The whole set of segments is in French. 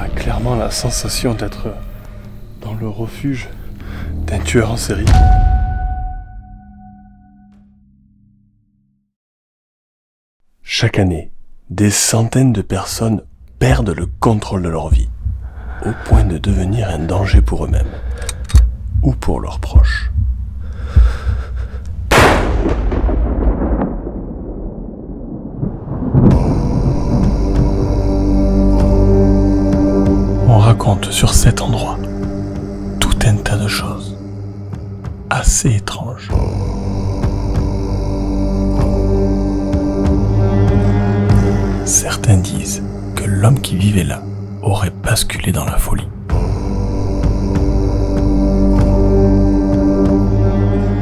a clairement la sensation d'être dans le refuge d'un tueur en série. Chaque année, des centaines de personnes perdent le contrôle de leur vie, au point de devenir un danger pour eux-mêmes ou pour leurs proches. On raconte sur cet endroit tout un tas de choses assez étranges. Certains disent que l'homme qui vivait là aurait basculé dans la folie.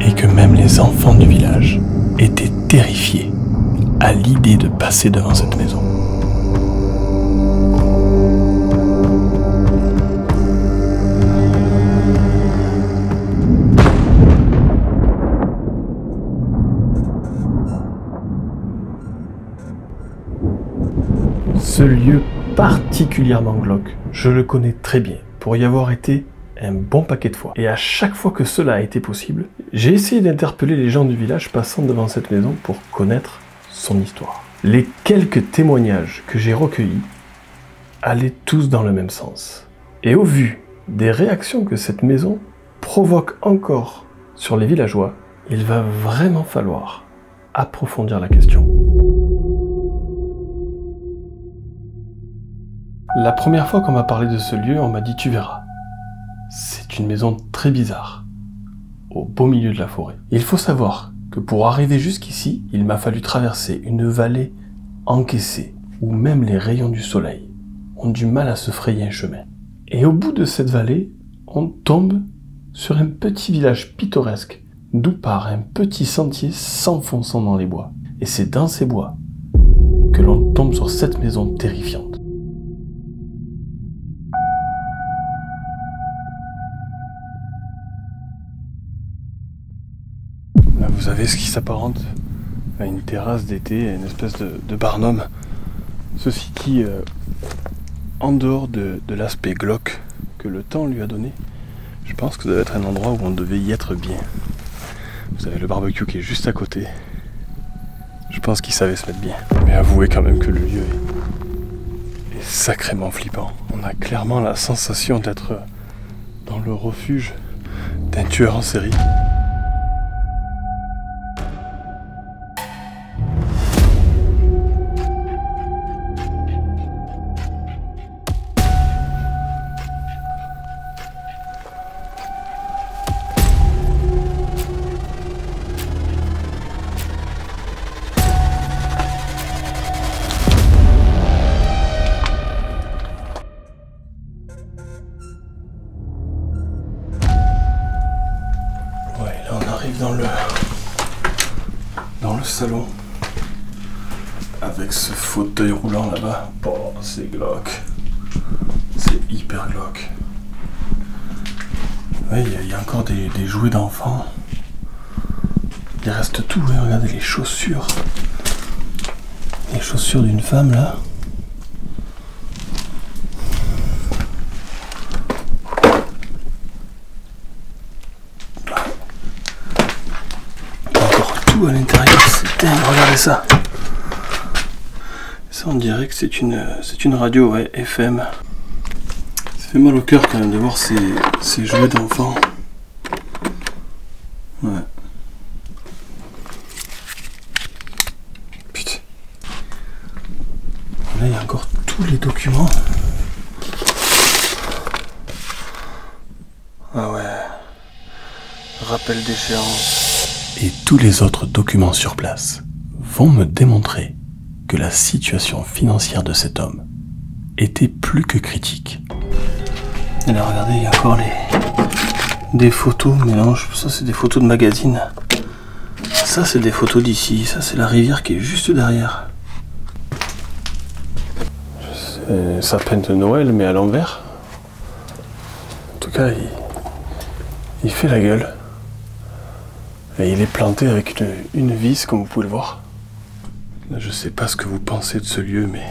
Et que même les enfants du village étaient terrifiés à l'idée de passer devant cette maison. Ce lieu particulièrement glauque, je le connais très bien, pour y avoir été un bon paquet de fois. Et à chaque fois que cela a été possible, j'ai essayé d'interpeller les gens du village passant devant cette maison pour connaître son histoire. Les quelques témoignages que j'ai recueillis allaient tous dans le même sens. Et au vu des réactions que cette maison provoque encore sur les villageois, il va vraiment falloir approfondir la question. La première fois qu'on m'a parlé de ce lieu, on m'a dit « tu verras ». C'est une maison très bizarre, au beau milieu de la forêt. Il faut savoir que pour arriver jusqu'ici, il m'a fallu traverser une vallée encaissée, où même les rayons du soleil ont du mal à se frayer un chemin. Et au bout de cette vallée, on tombe sur un petit village pittoresque, d'où part un petit sentier s'enfonçant dans les bois. Et c'est dans ces bois que l'on tombe sur cette maison terrifiante. Là, vous avez ce qui s'apparente à une terrasse d'été, une espèce de barnum. Ceci qui, en dehors de l'aspect glauque que le temps lui a donné, je pense que ça doit être un endroit où on devait y être bien. Vous avez le barbecue qui est juste à côté. Je pense qu'il savait se mettre bien. Mais avouez quand même que le lieu est sacrément flippant. On a clairement la sensation d'être dans le refuge d'un tueur en série. Dans le salon, avec ce fauteuil roulant là-bas. Oh, c'est glauque. C'est hyper glauque. Ouais, il y a encore des jouets d'enfants. Il reste tout, hein. Regardez les chaussures. Les chaussures d'une femme là. À l'intérieur, c'est dingue, regardez ça. Ça, on dirait que c'est une radio, ouais, FM. Ça fait mal au cœur quand même de voir ces jouets d'enfants. Ouais. Putain. Là, il y a encore tous les documents. Ah ouais. Rappel d'échéance. Et tous les autres documents sur place vont me démontrer que la situation financière de cet homme était plus que critique. Et là, regardez, il y a encore des photos, mais non, ça c'est des photos de magazines. Ça c'est des photos d'ici, ça c'est la rivière qui est juste derrière. C'est un sapin de Noël, mais à l'envers. En tout cas, il fait la gueule. Et il est planté avec une vis, comme vous pouvez le voir. Là, je sais pas ce que vous pensez de ce lieu, mais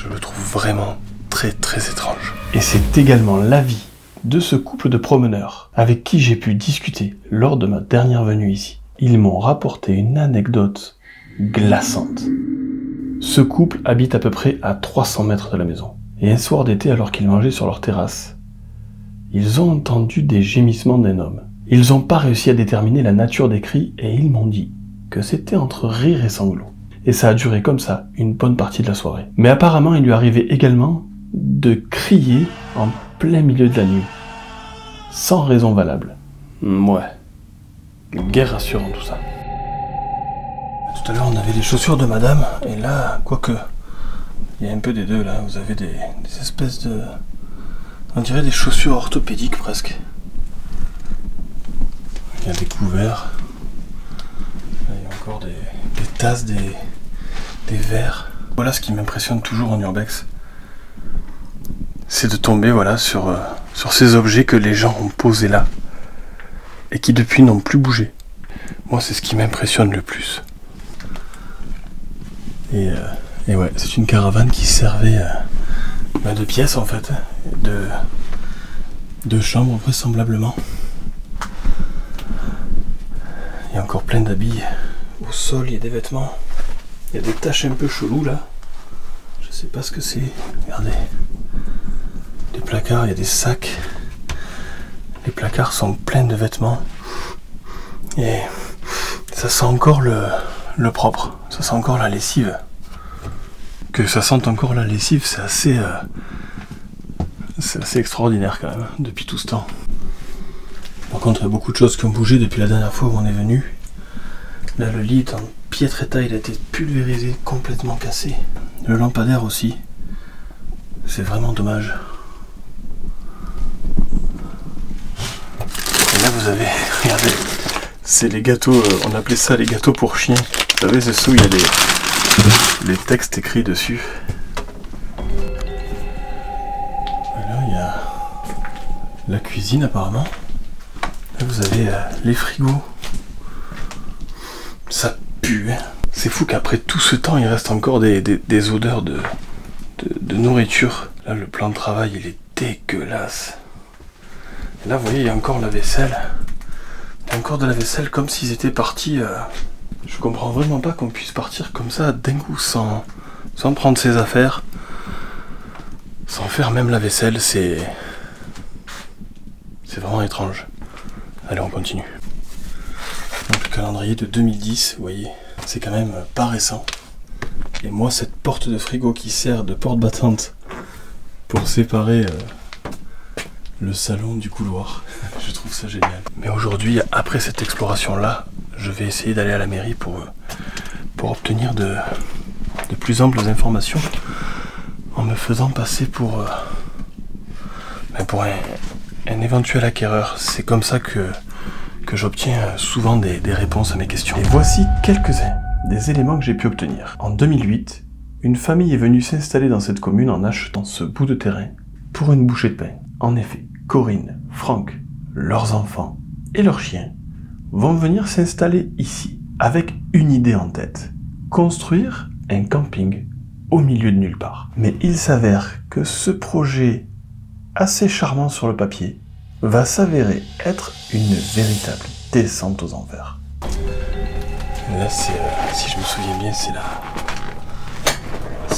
Je le trouve vraiment très étrange. Et c'est également l'avis de ce couple de promeneurs avec qui j'ai pu discuter lors de ma dernière venue ici. Ils m'ont rapporté une anecdote glaçante. Ce couple habite à peu près à 300 mètres de la maison. Et un soir d'été, alors qu'ils mangeaient sur leur terrasse, ils ont entendu des gémissements d'un homme. Ils n'ont pas réussi à déterminer la nature des cris et ils m'ont dit que c'était entre rire et sanglots. Et ça a duré comme ça une bonne partie de la soirée. Mais apparemment, il lui arrivait également de crier en plein milieu de la nuit. Sans raison valable. Ouais. Guère rassurant tout ça. Tout à l'heure, on avait les chaussures de madame, et là, quoique, il y a un peu des deux là. Vous avez des espèces de... On dirait des chaussures orthopédiques presque. Il y a des couverts. Là, il y a encore des tasses, des verres. Voilà ce qui m'impressionne toujours en urbex. C'est de tomber voilà, sur ces objets que les gens ont posés là. Et qui depuis n'ont plus bougé. Moi, c'est ce qui m'impressionne le plus. Et ouais, c'est une caravane qui servait de pièces en fait. De chambres vraisemblablement. Il y a encore plein d'habits au sol, il y a des vêtements. Il y a des taches un peu cheloues là. Je sais pas ce que c'est. Regardez. Des placards, il y a des sacs. Les placards sont pleins de vêtements. Et ça sent encore le propre. Ça sent encore la lessive. Que ça sente encore la lessive, c'est assez extraordinaire quand même, depuis tout ce temps. Par contre, il y a beaucoup de choses qui ont bougé depuis la dernière fois où on est venu. Là, le lit est en piètre état, il a été pulvérisé, complètement cassé. Le lampadaire aussi. C'est vraiment dommage. Et là, vous avez, regardez, c'est les gâteaux, on appelait ça les gâteaux pour chiens. Vous savez, c'est ceux où il y a les textes écrits dessus. Et là, il y a la cuisine apparemment. Là, vous avez les frigos. Ça pue. C'est fou qu'après tout ce temps, il reste encore des odeurs de nourriture. Là, le plan de travail, il est dégueulasse. Et là, vous voyez, il y a encore la vaisselle. Il y a encore de la vaisselle comme s'ils étaient partis... Je comprends vraiment pas qu'on puisse partir comme ça d'un coup sans prendre ses affaires, sans faire même la vaisselle, c'est vraiment étrange. Allez, on continue. Donc, le calendrier de 2010, vous voyez, c'est quand même pas récent. Et moi, cette porte de frigo qui sert de porte battante pour séparer le salon du couloir, je trouve ça génial. Mais aujourd'hui, après cette exploration-là, je vais essayer d'aller à la mairie pour obtenir de plus amples informations en me faisant passer pour un éventuel acquéreur. C'est comme ça que j'obtiens souvent des réponses à mes questions. Et voici quelques-uns des éléments que j'ai pu obtenir. En 2008, une famille est venue s'installer dans cette commune en achetant ce bout de terrain pour une bouchée de pain. En effet, Corinne, Franck, leurs enfants et leurs chiens vont venir s'installer ici, avec une idée en tête. Construire un camping au milieu de nulle part. Mais il s'avère que ce projet, assez charmant sur le papier, va s'avérer être une véritable descente aux enfers. Là, c'est, si je me souviens bien, c'est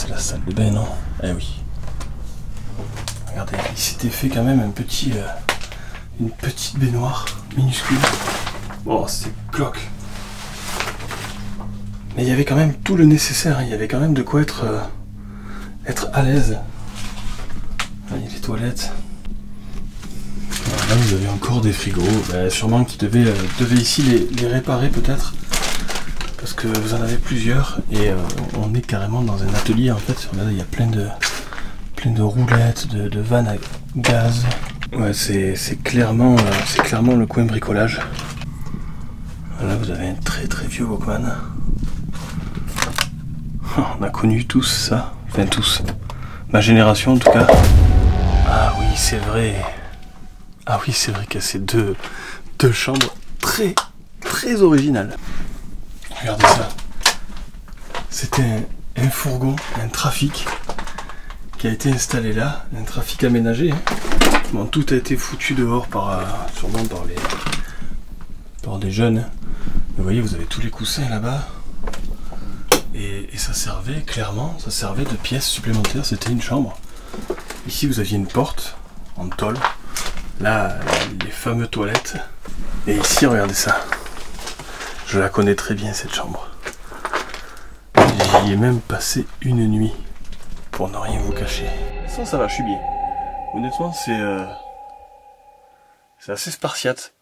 la salle de bain, non? Eh oui. Regardez, il s'était fait quand même une petite baignoire minuscule. Oh, c'est glauque. Mais il y avait quand même tout le nécessaire, hein. Il y avait quand même de quoi être à l'aise. Il y a les toilettes. Alors là, vous avez encore des frigos. Sûrement qu'ils devaient ici les réparer peut-être. Parce que vous en avez plusieurs. Et on est carrément dans un atelier en fait. Regardez, il y a plein de roulettes, de vannes à gaz. Ouais, c'est clairement le coin bricolage. Là, vous avez un très vieux Walkman. On a connu tous ça. Enfin, tous. Ma génération, en tout cas. Ah oui, c'est vrai. Ah oui, c'est vrai qu'il y a ces deux chambres très originales. Regardez ça. C'était un fourgon, un trafic. qui a été installé là, un trafic aménagé. Bon, tout a été foutu dehors sûrement par des jeunes. Vous voyez, vous avez tous les coussins là-bas. Et ça servait, clairement, ça servait de pièce supplémentaire. C'était une chambre. Ici, vous aviez une porte en tôle. Là, les fameuses toilettes. Et ici, regardez ça. Je la connais très bien, cette chambre. J'y ai même passé une nuit, pour ne rien vous cacher. Ça va, je suis bien. Honnêtement, c'est assez spartiate.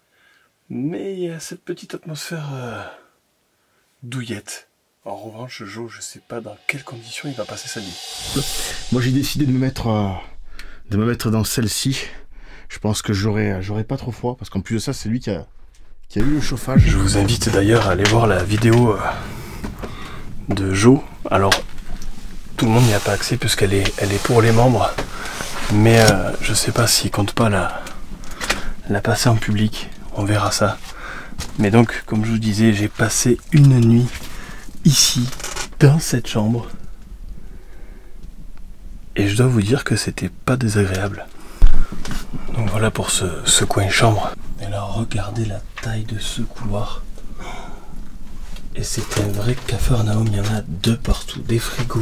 Mais il y a cette petite atmosphère douillette. En revanche, Joe, je sais pas dans quelles conditions il va passer sa nuit. Moi, j'ai décidé de me mettre dans celle-ci. Je pense que j'aurai pas trop froid, parce qu'en plus de ça, c'est lui qui a eu le chauffage. Je vous invite d'ailleurs à aller voir la vidéo de Joe. Alors, tout le monde n'y a pas accès puisqu'elle est pour les membres. Mais je sais pas s'il compte pas la passer en public. On verra ça. Mais donc, comme je vous disais, j'ai passé une nuit ici, dans cette chambre. Et je dois vous dire que c'était pas désagréable. Donc voilà pour ce coin chambre. Et alors, regardez la taille de ce couloir. Et c'est un vrai Capharnaüm, il y en a de partout. Des frigos,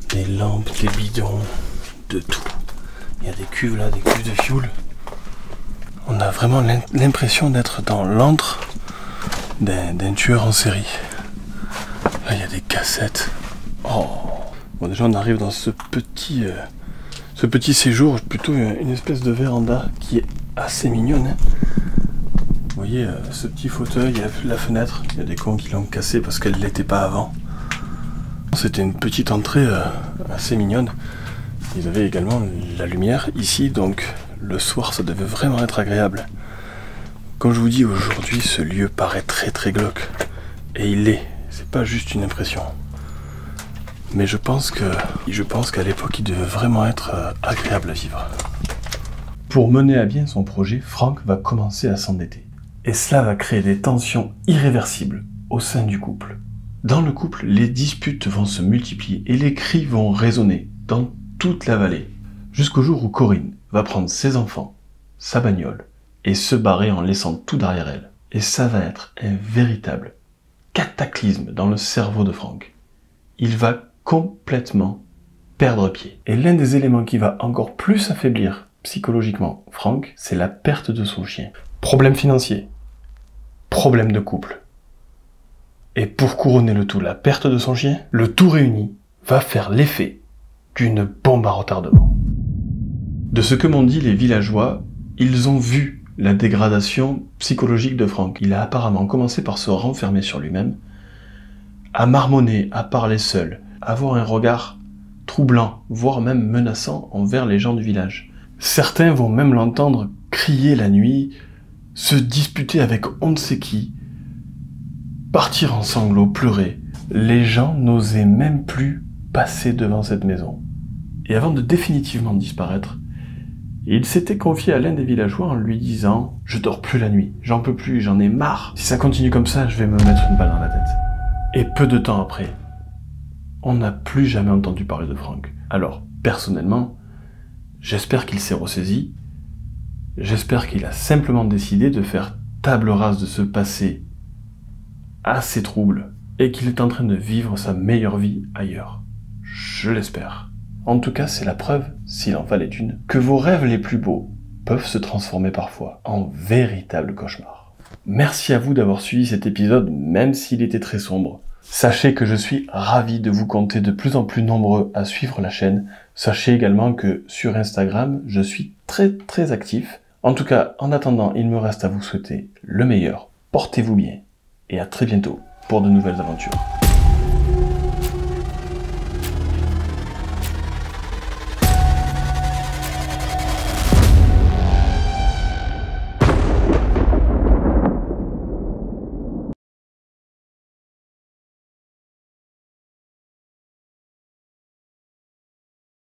des lampes, des bidons, de tout. Il y a des cuves là, des cuves de fioul. On a vraiment l'impression d'être dans l'antre d'un tueur en série. Là, il y a des cassettes. Oh. Bon, déjà, on arrive dans ce petit séjour, plutôt une espèce de véranda qui est assez mignonne. Hein. Vous voyez, ce petit fauteuil, il y a la fenêtre. Il y a des cons qui l'ont cassé parce qu'elle ne l'était pas avant. C'était une petite entrée assez mignonne. Ils avaient également la lumière ici, donc le soir, ça devait vraiment être agréable. Comme je vous dis, aujourd'hui, ce lieu paraît très très glauque. Et il l'est. C'est pas juste une impression. Mais je pense qu'à l'époque, il devait vraiment être agréable à vivre. Pour mener à bien son projet, Frank va commencer à s'endetter. Et cela va créer des tensions irréversibles au sein du couple. Dans le couple, les disputes vont se multiplier et les cris vont résonner dans toute la vallée. Jusqu'au jour où Corinne va prendre ses enfants, sa bagnole, et se barrer en laissant tout derrière elle. Et ça va être un véritable cataclysme dans le cerveau de Frank. Il va complètement perdre pied. Et l'un des éléments qui va encore plus affaiblir psychologiquement Frank, c'est la perte de son chien. Problème financier, problème de couple. Et pour couronner le tout, la perte de son chien, le tout réuni va faire l'effet d'une bombe à retardement. De ce que m'ont dit les villageois, ils ont vu la dégradation psychologique de Frank. Il a apparemment commencé par se renfermer sur lui-même, à marmonner, à parler seul, à avoir un regard troublant, voire même menaçant envers les gens du village. Certains vont même l'entendre crier la nuit, se disputer avec on ne sait qui, partir en sanglots, pleurer. Les gens n'osaient même plus passer devant cette maison. Et avant de définitivement disparaître, il s'était confié à l'un des villageois en lui disant « Je dors plus la nuit, j'en peux plus, j'en ai marre. Si ça continue comme ça, je vais me mettre une balle dans la tête. » Et peu de temps après, on n'a plus jamais entendu parler de Frank. Alors, personnellement, j'espère qu'il s'est ressaisi. J'espère qu'il a simplement décidé de faire table rase de ce passé assez trouble et qu'il est en train de vivre sa meilleure vie ailleurs. Je l'espère. En tout cas, c'est la preuve, s'il en fallait une, que vos rêves les plus beaux peuvent se transformer parfois en véritables cauchemars. Merci à vous d'avoir suivi cet épisode, même s'il était très sombre. Sachez que je suis ravi de vous compter de plus en plus nombreux à suivre la chaîne. Sachez également que sur Instagram, je suis très actif. En tout cas, en attendant, il me reste à vous souhaiter le meilleur. Portez-vous bien et à très bientôt pour de nouvelles aventures.